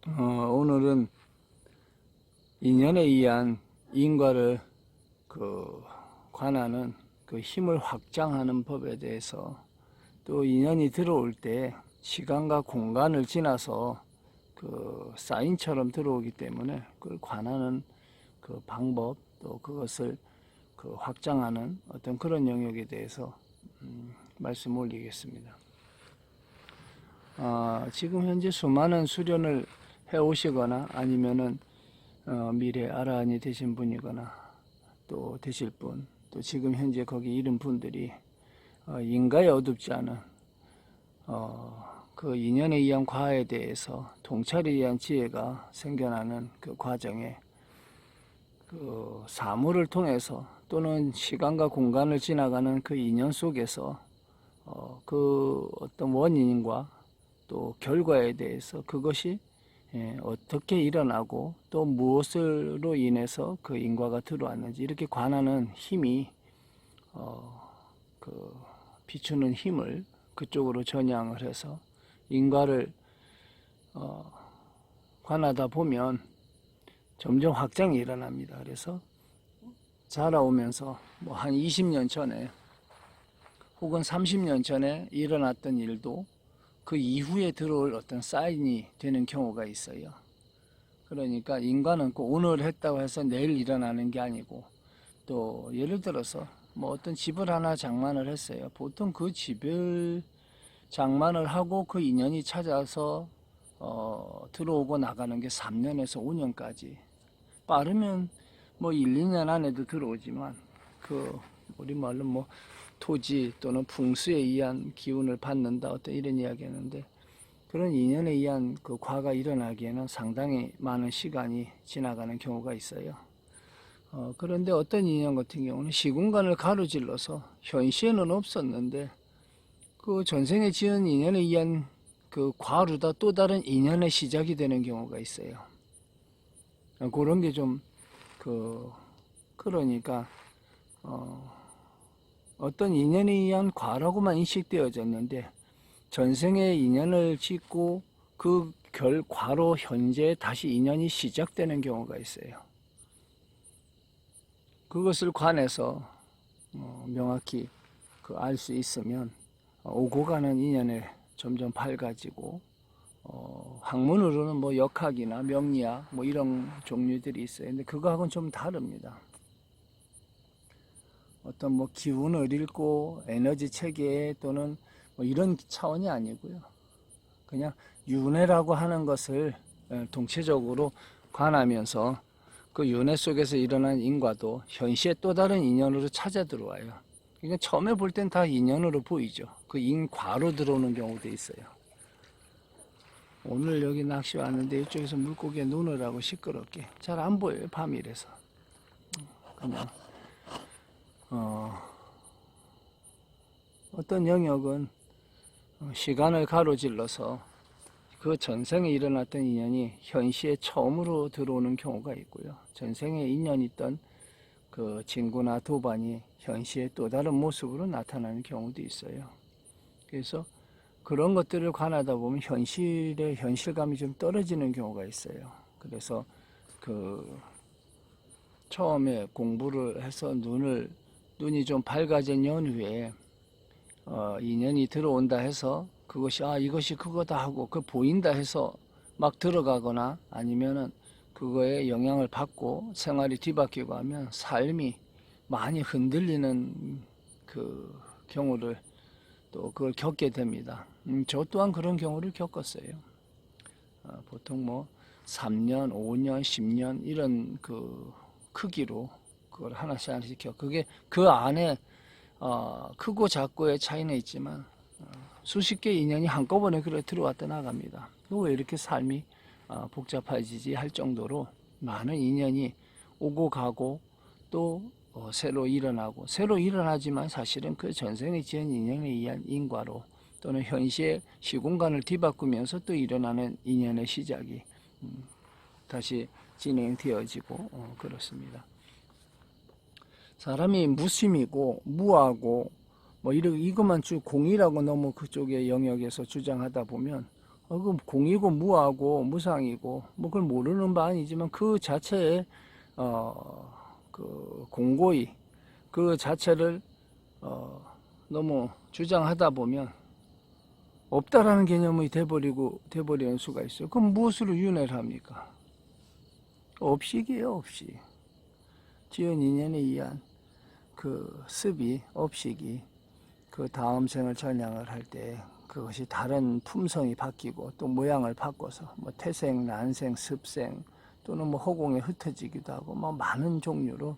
오늘은 인연에 의한 인과를 관하는 그 힘을 확장하는 법에 대해서, 또 인연이 들어올 때 시간과 공간을 지나서 그 사인처럼 들어오기 때문에 그걸 관하는 그 방법, 또 그것을 확장하는 어떤 그런 영역에 대해서 말씀 올리겠습니다. 지금 현재 수많은 수련을 해 오시거나 아니면은 미래 아라한이 되신 분이거나 또 되실 분, 또 지금 현재 거기 이른 분들이 인가에 어둡지 않은 그 인연에 의한 과에 대해서 통찰에 의한 지혜가 생겨나는 그 과정에 그 사물을 통해서 또는 시간과 공간을 지나가는 그 인연 속에서 그 어떤 원인과 또 결과에 대해서 그것이 어떻게 일어나고 또 무엇으로 인해서 그 인과가 들어왔는지 이렇게 관하는 힘이 그 비추는 힘을 그쪽으로 전향을 해서 인과를 관하다 보면 점점 확장이 일어납니다. 그래서 자라오면서 뭐 한 20년 전에 혹은 30년 전에 일어났던 일도 그 이후에 들어올 어떤 사인이 되는 경우가 있어요. 그러니까 인과는 꼭 오늘 했다고 해서 내일 일어나는 게 아니고, 또 예를 들어서 뭐 어떤 집을 하나 장만을 했어요. 보통 그 집을 장만을 하고 그 인연이 찾아서 들어오고 나가는 게 3년에서 5년까지, 빠르면 뭐 1, 2년 안에도 들어오지만 그 우리 말로 뭐 토지 또는 풍수에 의한 기운을 받는다, 어떤 이런 이야기 하는데, 그런 인연에 의한 그 과가 일어나기에는 상당히 많은 시간이 지나가는 경우가 있어요. 그런데 어떤 인연 같은 경우는 시공간을 가로질러서 현시에는 없었는데 그 전생에 지은 인연에 의한 그 과로다 또 다른 인연의 시작이 되는 경우가 있어요. 그런 게 좀 그러니까 어떤 인연에 의한 과라고만 인식되어졌는데 전생의 인연을 짓고 그 결과로 현재 다시 인연이 시작되는 경우가 있어요. 그것을 관해서 명확히 알 수 있으면 오고 가는 인연에 점점 밝아지고, 학문으로는 뭐 역학이나 명리학 뭐 이런 종류들이 있어요. 근데 그거하고는 좀 다릅니다. 어떤 뭐 기운을 읽고 에너지 체계 또는 뭐 이런 차원이 아니고요. 그냥 윤회라고 하는 것을 동체적으로 관하면서 그 윤회 속에서 일어난 인과도 현시의 또 다른 인연으로 찾아 들어와요. 그러니까 처음에 볼 땐 다 인연으로 보이죠. 그 인과로 들어오는 경우도 있어요. 오늘 여기 낚시 왔는데 이쪽에서 물고기에 눈을 하고 시끄럽게 잘 안 보여요, 밤이라서. 그냥 어떤 영역은 시간을 가로질러서 그 전생에 일어났던 인연이 현시에 처음으로 들어오는 경우가 있고요. 전생에 인연이 있던 그 진구나 도반이 현시에 또 다른 모습으로 나타나는 경우도 있어요. 그래서 그런 것들을 관하다 보면 현실의 현실감이 좀 떨어지는 경우가 있어요. 그래서 그 처음에 공부를 해서 눈이 좀 밝아진 연후에 인연이 들어온다 해서 그것이 이것이 그거다 하고 그 보인다 해서 막 들어가거나 아니면은 그거에 영향을 받고 생활이 뒤바뀌고 하면 삶이 많이 흔들리는 그 경우를 또 그걸 겪게 됩니다. 저 또한 그런 경우를 겪었어요. 보통 뭐 3년, 5년, 10년 이런 그 크기로 그걸 하나씩 하나씩 그게 그 안에 크고 작고의 차이는 있지만 수십 개 인연이 한꺼번에 그래 들어왔다 나갑니다. 왜 이렇게 삶이 복잡해지지 할 정도로 많은 인연이 오고 가고 또 새로 일어나고, 새로 일어나지만 사실은 그 전생에 지은 인연에 의한 인과로 또는 현시의 시공간을 뒤바꾸면서 또 일어나는 인연의 시작이 다시 진행되어지고 그렇습니다. 사람이 무심이고 무하고 뭐 이것만 쭉 공이라고 너무 그쪽의 영역에서 주장하다 보면 그 공이고 무하고 무상이고 뭐 그걸 모르는 바 아니지만 그 자체에 그 공고히 그 자체를 너무 주장하다 보면 없다라는 개념이 돼버리는 수가 있어요. 그럼 무엇으로 윤회를 합니까? 업식이에요, 업식. 지은 인연에 의한 그 습이, 업식이 그 다음 생을 전향을 할 때 그것이 다른 품성이 바뀌고 또 모양을 바꿔서 뭐 태생, 난생, 습생 또는 뭐 허공에 흩어지기도 하고 뭐 많은 종류로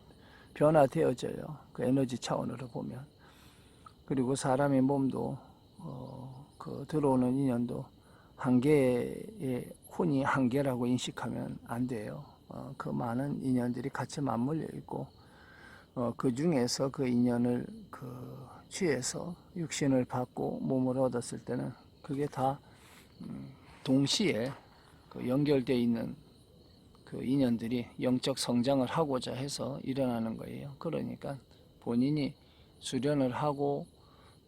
변화되어져요. 그 에너지 차원으로 보면. 그리고 사람의 몸도 그 들어오는 인연도 한 개의 혼이 한 개라고 인식하면 안 돼요. 그 많은 인연들이 같이 맞물려 있고 그 중에서 그 인연을 취해서 육신을 받고 몸을 얻었을 때는 그게 다 동시에 연결되어 있는 그 인연들이 영적 성장을 하고자 해서 일어나는 거예요. 그러니까 본인이 수련을 하고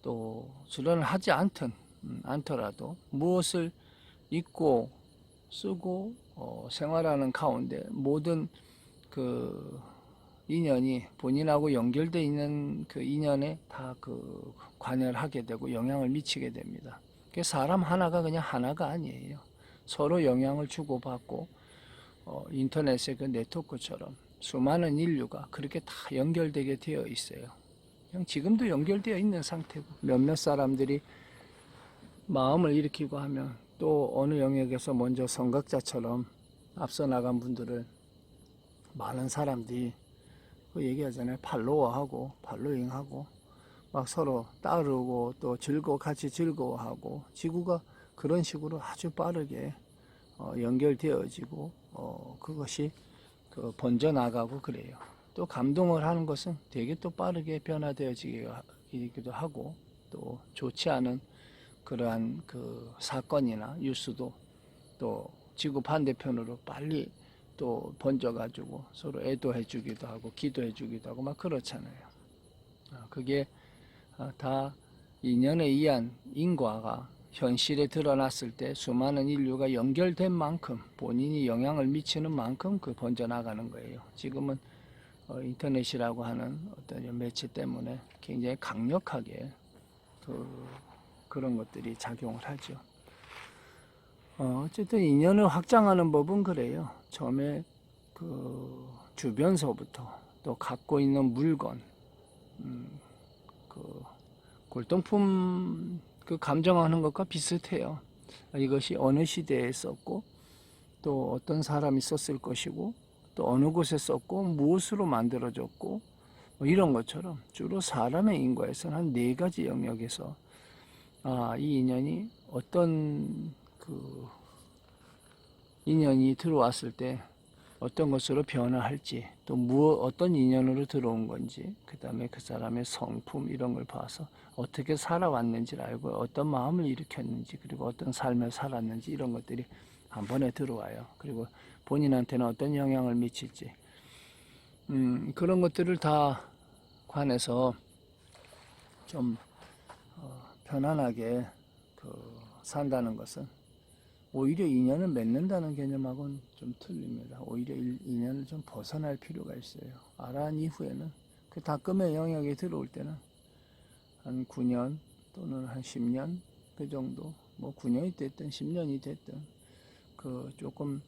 또 수련을 하지 않더라도 무엇을 읽고 쓰고 생활하는 가운데 모든 그 인연이 본인하고 연결되어 있는 그 인연에 다 그 관여를 하게 되고 영향을 미치게 됩니다. 사람 하나가 그냥 하나가 아니에요. 서로 영향을 주고받고 인터넷의 그 네트워크처럼 수많은 인류가 그렇게 다 연결되게 되어 있어요. 그냥 지금도 연결되어 있는 상태고 몇몇 사람들이 마음을 일으키고 하면 또 어느 영역에서 먼저 선각자처럼 앞서 나간 분들을 많은 사람들이 그 얘기하잖아요. 팔로워하고 팔로잉하고 막 서로 따르고 또 같이 즐거워하고 지구가 그런 식으로 아주 빠르게 연결되어지고 그것이 번져나가고 그래요. 또 감동을 하는 것은 되게 또 빠르게 변화되어지기도 하고 또 좋지 않은 그러한 그 사건이나 뉴스도 또 지구 반대편으로 빨리 또 번져가지고 서로 애도해 주기도 하고 기도해 주기도 하고 막 그렇잖아요. 그게 다 인연에 의한 인과가 현실에 드러났을 때 수많은 인류가 연결된 만큼 본인이 영향을 미치는 만큼 그 번져나가는 거예요. 지금은 인터넷이라고 하는 어떤 매체 때문에 굉장히 강력하게 그런 것들이 작용을 하죠. 어쨌든 인연을 확장하는 법은 그래요. 처음에 그 주변서부터 또 갖고 있는 물건, 그 골동품 그 감정하는 것과 비슷해요. 이것이 어느 시대에 썼고 또 어떤 사람이 썼을 것이고 또 어느 곳에 썼고 무엇으로 만들어졌고 뭐 이런 것처럼 주로 사람의 인과에서는 한 4가지 영역에서 이 인연이 어떤 그 인연이 들어왔을 때 어떤 것으로 변화할지 또 어떤 인연으로 들어온 건지 그 다음에 그 사람의 성품 이런 걸 봐서 어떻게 살아왔는지를 알고 어떤 마음을 일으켰는지 그리고 어떤 삶을 살았는지 이런 것들이 한 번에 들어와요. 그리고 본인한테는 어떤 영향을 미칠지 그런 것들을 다 관해서 좀 편안하게 산다는 것은 오히려 인연을 맺는다는 개념하고는 좀 틀립니다. 오히려 인연을 좀 벗어날 필요가 있어요. 아라한 이후에는 그 다금의 영역에 들어올 때는 한 9년 또는 한 10년 그 정도 뭐 9년이 됐든 10년이 됐든 그 조금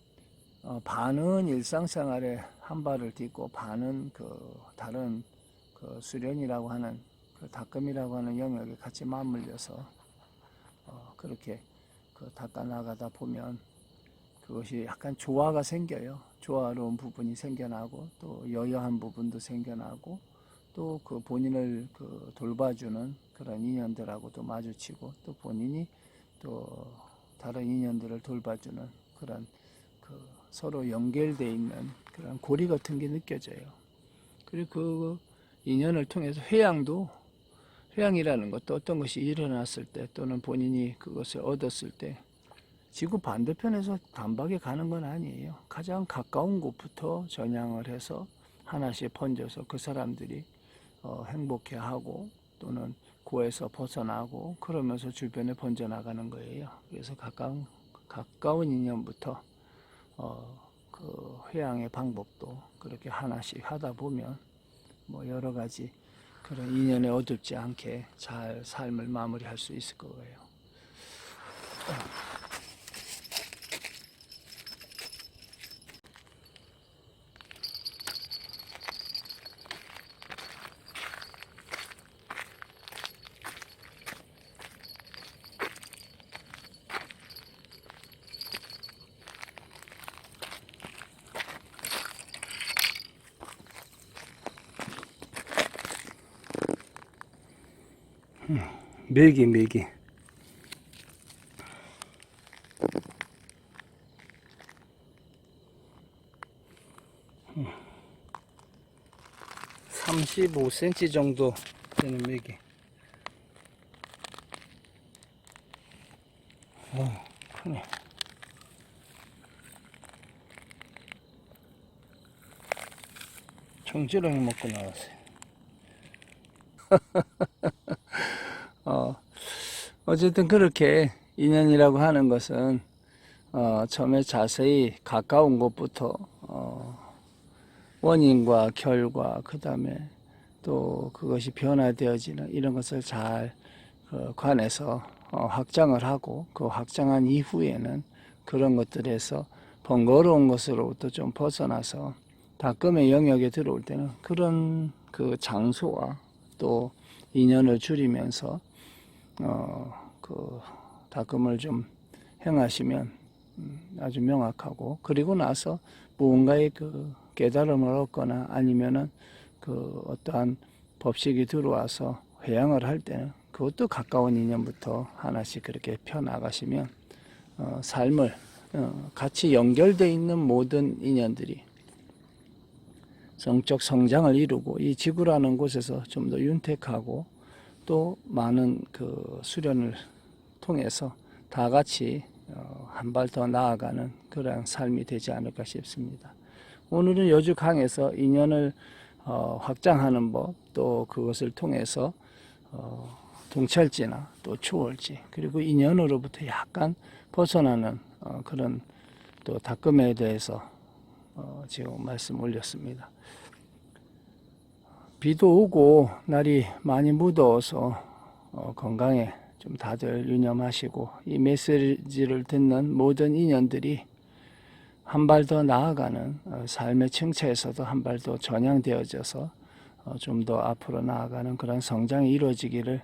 반은 일상생활에 한 발을 딛고 반은 다른 수련이라고 하는 그 다금이라고 하는 영역에 같이 맞물려서 그렇게 닦아 나가다 보면 그것이 약간 조화가 생겨요. 조화로운 부분이 생겨나고 또 여여한 부분도 생겨나고 또 그 본인을 돌봐주는 그런 인연들하고도 마주치고 또 본인이 또 다른 인연들을 돌봐주는 그런 서로 연결되어 있는 그런 고리 같은 게 느껴져요. 그리고 그 인연을 통해서 회양이라는 것도 어떤 것이 일어났을 때 또는 본인이 그것을 얻었을 때 지구 반대편에서 단박에 가는 건 아니에요. 가장 가까운 곳부터 전향을 해서 하나씩 번져서 그 사람들이 행복해하고 또는 고에서 벗어나고 그러면서 주변에 번져나가는 거예요. 그래서 가까운 가까운 인연부터 그 회양의 방법도 그렇게 하나씩 하다 보면 뭐 여러 가지 그런 인연에 어둡지 않게 잘 삶을 마무리할 수 있을 거예요. 메기 35cm 정도 되는 메기. 크네. 정지렁이 먹고 나왔어요. 어쨌든 그렇게 인연이라고 하는 것은 처음에 자세히 가까운 곳부터 원인과 결과, 그 다음에 또 그것이 변화되어지는 이런 것을 잘 관해서 확장을 하고, 그 확장한 이후에는 그런 것들에서 번거로운 것으로부터 좀 벗어나서 다금의 영역에 들어올 때는 그런 그 장소와 또 인연을 줄이면서 그 다금을 좀 행하시면 아주 명확하고, 그리고 나서 무언가의 그 깨달음을 얻거나 아니면은 그 어떠한 법식이 들어와서 회양을 할 때는 그것도 가까운 인연부터 하나씩 그렇게 펴 나가시면 삶을 같이 연결되어 있는 모든 인연들이 성적 성장을 이루고 이 지구라는 곳에서 좀 더 윤택하고 또 많은 그 수련을 통해서 다 같이 한 발 더 나아가는 그런 삶이 되지 않을까 싶습니다. 오늘은 여주강에서 인연을 확장하는 법, 또 그것을 통해서 동찰지나 또 초월지, 그리고 인연으로부터 약간 벗어나는 그런 또 다금에 대해서 지금 말씀 올렸습니다. 비도 오고 날이 많이 무더워서 건강에 좀 다들 유념하시고, 이 메시지를 듣는 모든 인연들이 한 발 더 나아가는 삶의 층차에서도 한 발 더 전향되어져서 좀 더 앞으로 나아가는 그런 성장이 이루어지기를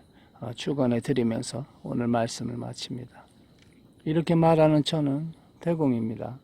축원해 드리면서 오늘 말씀을 마칩니다. 이렇게 말하는 저는 대공입니다.